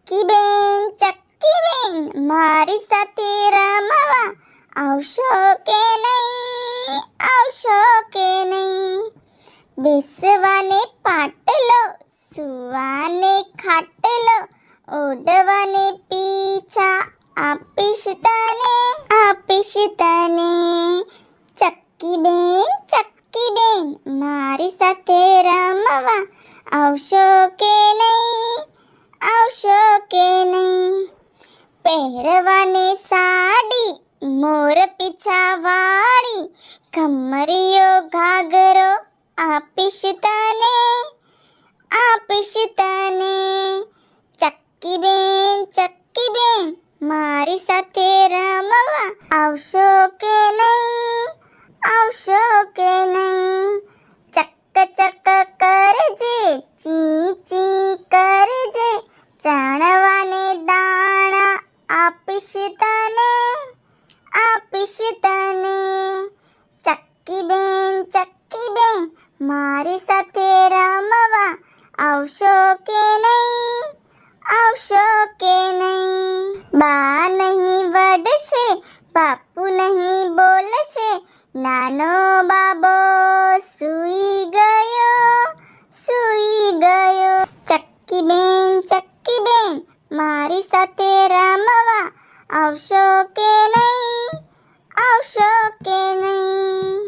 ચક્કી બેન મારી સાથે રમવા આવશો કે નહીં, આવશો કે નહીં? બેસવાને પાટલો, સુવાને ખાટલો, ઓઢવાને પીછા આપીશ તને, આપીશ તને. ચક્કી બેન મારી સાથે રમવા આવશો કે નહીં, આવશો કે નહીં? પહેરવાને સાડી, મોર પીછા વાળી, કમરિયો ઘાઘરો આપીશ તને, આપીશ તને. ચક્કી બેન મારી સાથે રમવા આવશો કે નહીં, આવશો કે નહીં? ચક કરજે, ચી ચી કરજે, ચણવાને દાણા આપીશ તને, આપીશ તને. ચક્કી બેન મારી સાથે રમવા આવશો કે નહીં, આવશો કે નહીં? બા નહીં વડશે, બાપુ નહીં બોલશે, નાનો બાબો સૂઈ ગયો, સૂઈ ગયો. ચક્કી બેન મારી સાથે રમવા આવશો કે નહીં, આવશો કે નહીં?